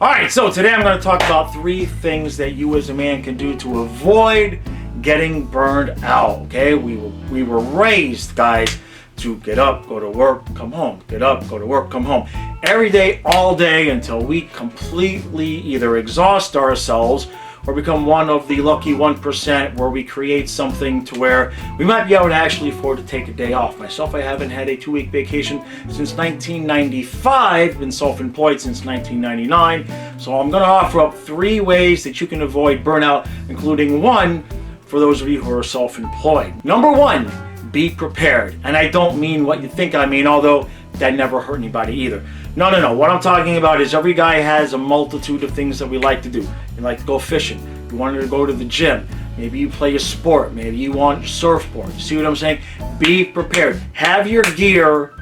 All right, so today I'm going to talk about 3 things that you as a man can do to avoid getting burned out. Okay, we were raised, guys, to get up, go to work, come home. Get up, go to work, come home. Every day, all day, until we completely either exhaust ourselves or become one of the lucky 1% where we create something to where we might be able to actually afford to take a day off. Myself, I haven't had a 2-week vacation since 1995, been self-employed since 1999. So I'm going to offer up 3 ways that you can avoid burnout, including 1 for those of you who are self-employed. Number 1, be prepared. And I don't mean what you think I mean, although that never hurt anybody either. No. What I'm talking about is every guy has a multitude of things that we like to do. You like to go fishing. You want to go to the gym. Maybe you play a sport. Maybe you want a surfboard. See what I'm saying? Be prepared. Have your gear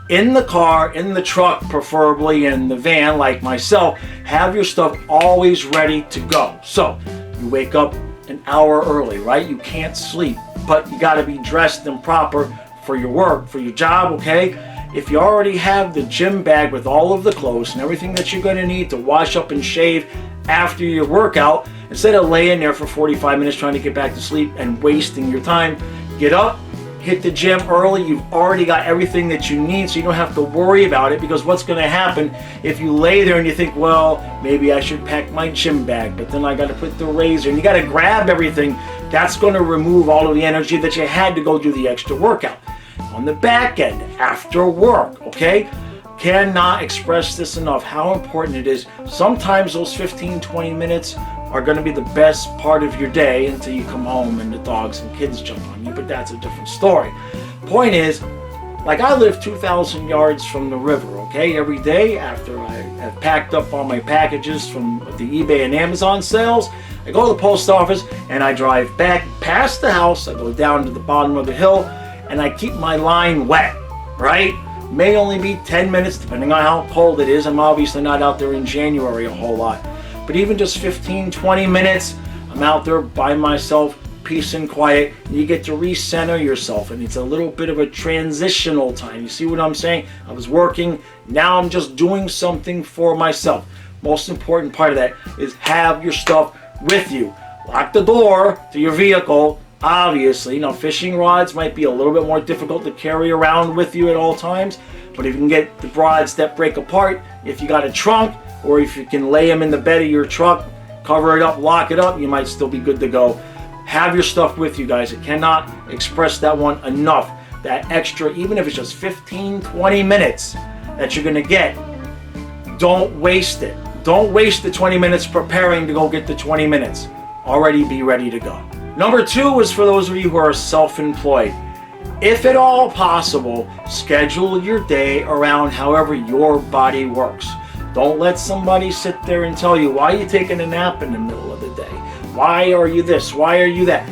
in the car, in the truck, preferably in the van like myself. Have your stuff always ready to go. So you wake up an hour early, right? You can't sleep, but you got to be dressed and proper for your work, for your job, okay? If you already have the gym bag with all of the clothes and everything that you're going to need to wash up and shave after your workout, instead of laying there for 45 minutes trying to get back to sleep and wasting your time, get up, hit the gym early. You've already got everything that you need, so you don't have to worry about it, because what's going to happen if you lay there and you think, well, maybe I should pack my gym bag, but then I got to put the razor, and you got to grab everything. That's going to remove all of the energy that you had to go do the extra workout. On the back end, after work, okay? Cannot express this enough, how important it is. Sometimes those 15-20 minutes are going to be the best part of your day until you come home and the dogs and kids jump on you, but that's a different story. Point is, like, I live 2,000 yards from the river, okay? Every day after I have packed up all my packages from the eBay and Amazon sales, I go to the post office and I drive back past the house. I go down to the bottom of the hill and I keep my line wet, right? May only be 10 minutes, depending on how cold it is. I'm obviously not out there in January a whole lot. But even just 15-20 minutes, I'm out there by myself, peace and quiet, and you get to recenter yourself, and it's a little bit of a transitional time. You see what I'm saying? I was working, now I'm just doing something for myself. Most important part of that is have your stuff with you. Lock the door to your vehicle. Obviously, you know, fishing rods might be a little bit more difficult to carry around with you at all times, but if you can get the rods that break apart, if you got a trunk, or if you can lay them in the bed of your truck, cover it up, lock it up, you might still be good to go. Have your stuff with you, guys. I cannot express that one enough. That extra, even if it's just 15-20 minutes that you're going to get, don't waste it. Don't waste the 20 minutes preparing to go get the 20 minutes. Already be ready to go. Number 2 is for those of you who are self-employed. If at all possible, schedule your day around however your body works. Don't let somebody sit there and tell you, why are you taking a nap in the middle of the day? Why are you this? Why are you that?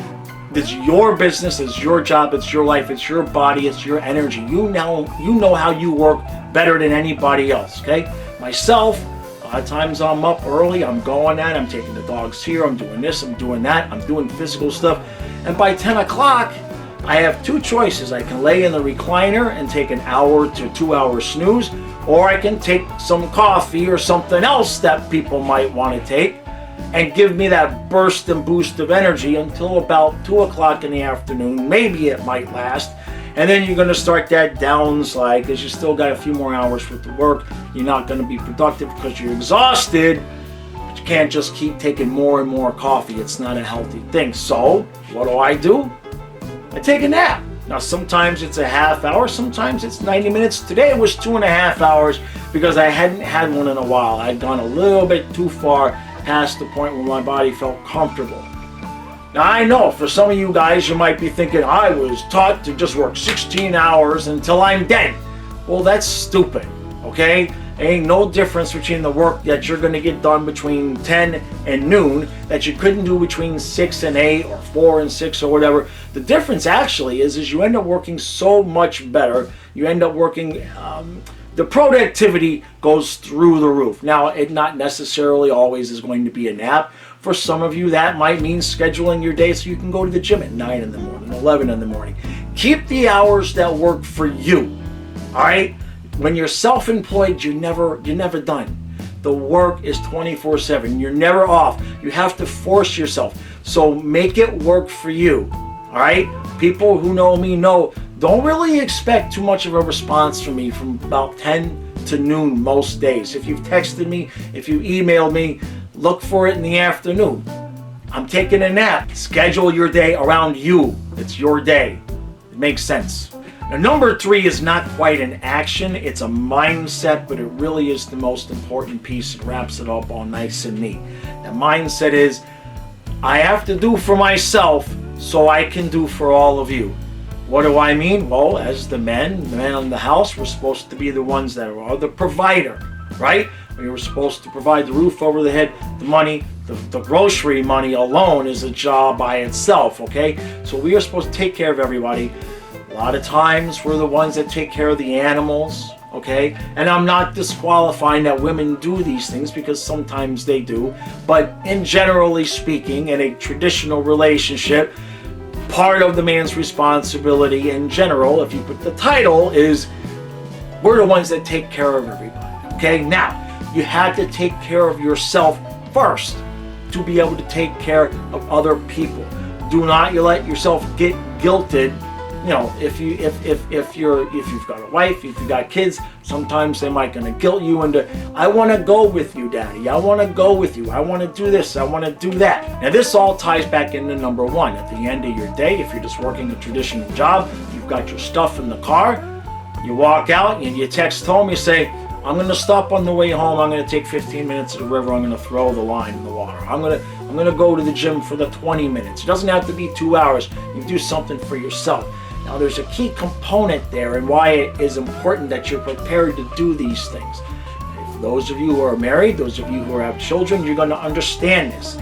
It's your business, it's your job, it's your life, it's your body, it's your energy. You know how you work better than anybody else, okay? Myself, a lot of times I'm up early, I'm going at it, I'm taking the dogs here, I'm doing this, I'm doing that, I'm doing physical stuff. And by 10 o'clock, I have 2 choices. I can lay in the recliner and take an hour to 2-hour snooze, or I can take some coffee or something else that people might want to take and give me that burst and boost of energy until about 2 o'clock in the afternoon. Maybe it might last. And then you're going to start that downslide because you still got a few more hours worth of work. You're not going to be productive because you're exhausted. But you can't just keep taking more and more coffee. It's not a healthy thing. So what do? I take a nap. Now sometimes it's a half hour, sometimes it's 90 minutes. Today it was 2.5 hours because I hadn't had one in a while. I'd gone a little bit too far past the point where my body felt comfortable. Now I know for some of you guys, you might be thinking, I was taught to just work 16 hours until I'm dead. Well, that's stupid, okay? There ain't no difference between the work that you're going to get done between 10 and noon that you couldn't do between 6 and 8 or 4 and 6 or whatever. The difference actually is you end up working so much better. You end up working, the productivity goes through the roof. Now, it not necessarily always is going to be a nap. For some of you, that might mean scheduling your day so you can go to the gym at 9 in the morning, 11 in the morning. Keep the hours that work for you, all right? When you're self-employed, you're never done. The work is 24/7. You're never off. You have to force yourself. So make it work for you. All right? People who know me know, don't really expect too much of a response from me from about 10 to noon most days. If you've texted me, if you emailed me, look for it in the afternoon. I'm taking a nap. Schedule your day around you. It's your day. It makes sense. Now, number 3 is not quite an action. It's a mindset, but it really is the most important piece. It wraps it up all nice and neat. The mindset is, I have to do for myself so I can do for all of you. What do I mean? Well, as the men in the house, we're supposed to be the ones that are the provider, right? We were supposed to provide the roof over the head, the money, the grocery money alone is a job by itself, okay? So we are supposed to take care of everybody. A lot of times we're the ones that take care of the animals, okay? And I'm not disqualifying that women do these things, because sometimes they do. But in generally speaking, in a traditional relationship, part of the man's responsibility in general, if you put the title, is we're the ones that take care of everybody, okay? Now, you have to take care of yourself first to be able to take care of other people. Do not let yourself get guilted. You know, if you've got a wife, if you've got kids, sometimes they might gonna guilt you into, I want to go with you, Daddy. I want to go with you. I want to do this. I want to do that. Now, this all ties back into number 1. At the end of your day, if you're just working a traditional job, you've got your stuff in the car. You walk out and you text home. You say, I'm going to stop on the way home. I'm going to take 15 minutes to the river. I'm going to throw the line in the water. I'm going to go to the gym for the 20 minutes. It doesn't have to be 2 hours. You do something for yourself. Now, there's a key component there, and why it is important that you're prepared to do these things. For those of you who are married, those of you who have children, you're going to understand this.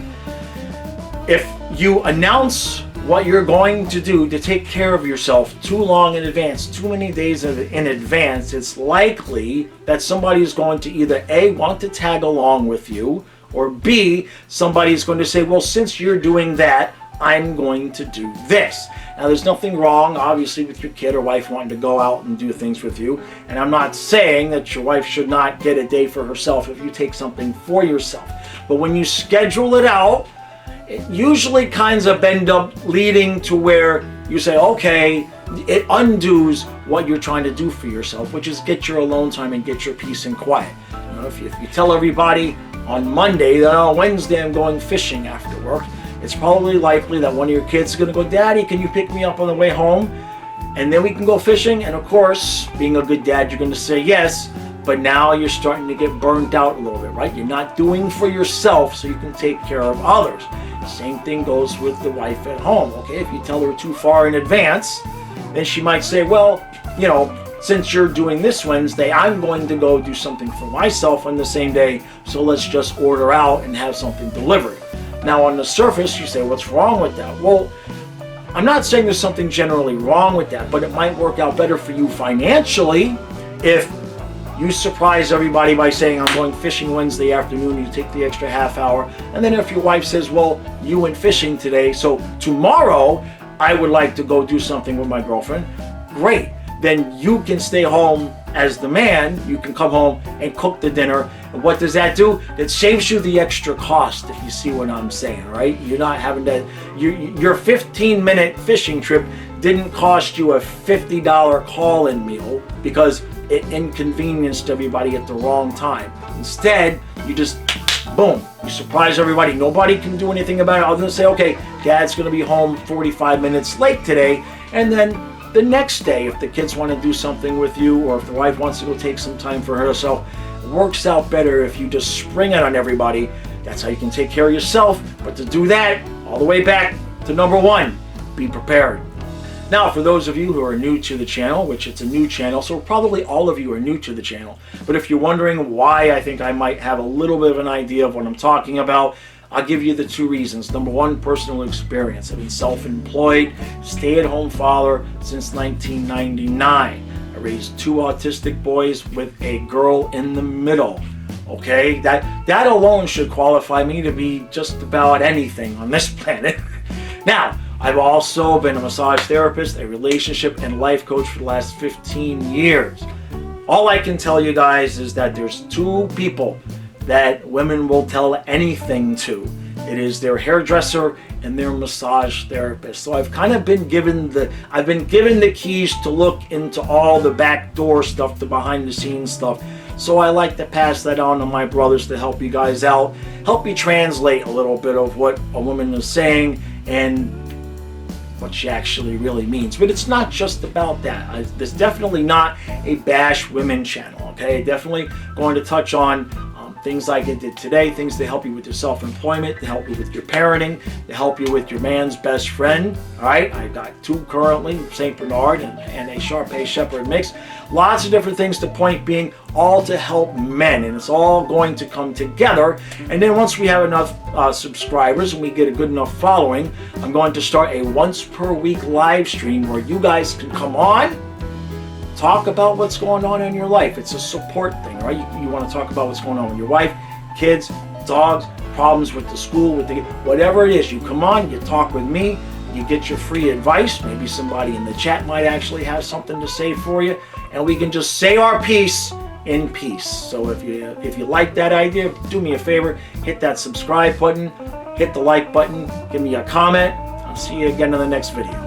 If you announce what you're going to do to take care of yourself too long in advance, too many days in advance, it's likely that somebody is going to either A, want to tag along with you, or B, somebody's going to say, well, since you're doing that, I'm going to do this. Now, there's nothing wrong, obviously, with your kid or wife wanting to go out and do things with you. And I'm not saying that your wife should not get a day for herself if you take something for yourself. But when you schedule it out, it usually kinds of end up leading to where you say, okay, it undoes what you're trying to do for yourself, which is get your alone time and get your peace and quiet. You know, if you tell everybody on Monday that on Wednesday I'm going fishing after work, it's probably likely that one of your kids is going to go, Daddy, can you pick me up on the way home? And then we can go fishing. And of course, being a good dad, you're going to say yes. But now you're starting to get burnt out a little bit, right? You're not doing for yourself so you can take care of others. The same thing goes with the wife at home, okay? If you tell her too far in advance, then she might say, well, you know, since you're doing this Wednesday, I'm going to go do something for myself on the same day, so let's just order out and have something delivered. Now, on the surface, you say, what's wrong with that? Well, I'm not saying there's something generally wrong with that, but it might work out better for you financially if you surprise everybody by saying, I'm going fishing Wednesday afternoon, you take the extra half hour. And then if your wife says, well, you went fishing today, so tomorrow I would like to go do something with my girlfriend, great. Then you can stay home as the man, you can come home and cook the dinner. And what does that do? It saves you the extra cost, if you see what I'm saying, right? You're not having to, your 15-minute fishing trip didn't cost you a $50 call-in meal because it inconvenienced everybody at the wrong time. Instead, you just, boom, you surprise everybody. Nobody can do anything about it other than say, okay, Dad's going to be home 45 minutes late today. And then the next day, if the kids want to do something with you, or if the wife wants to go take some time for herself, it works out better if you just spring it on everybody. That's how you can take care of yourself. But to do that, all the way back to number 1, be prepared. Now, for those of you who are new to the channel, which it's a new channel, so probably all of you are new to the channel, but if you're wondering why I think I might have a little bit of an idea of what I'm talking about, I'll give you the 2 reasons. Number 1, personal experience. I've been self-employed, stay-at-home father since 1999. I raised 2 autistic boys with a girl in the middle. Okay, that alone should qualify me to be just about anything on this planet. Now, I've also been a massage therapist, a relationship and life coach for the last 15 years. All I can tell you guys is that there's 2 people that women will tell anything to. It is their hairdresser and their massage therapist. So I've kind of been given the keys to look into all the backdoor stuff, the behind the scenes stuff. So I like to pass that on to my brothers to help you guys out, help you translate a little bit of what a woman is saying and what she actually really means. But it's not just about that. There's definitely not a bash women channel, okay? Definitely going to touch on things like I did today, things to help you with your self-employment, to help you with your parenting, to help you with your man's best friend. All right, I got 2 currently, St. Bernard and a Shar-Pei Shepherd mix. Lots of different things, the point being all to help men, and it's all going to come together. And then once we have enough subscribers and we get a good enough following, I'm going to start a once per week live stream where you guys can come on, talk about what's going on in your life. It's a support thing, right? You want to talk about what's going on with your wife, kids, dogs, problems with the school, with the whatever it is. You come on, you talk with me, you get your free advice. Maybe somebody in the chat might actually have something to say for you, and we can just say our piece in peace. So if you like that idea, do me a favor, hit that subscribe button, hit the like button, give me a comment. I'll see you again in the next video.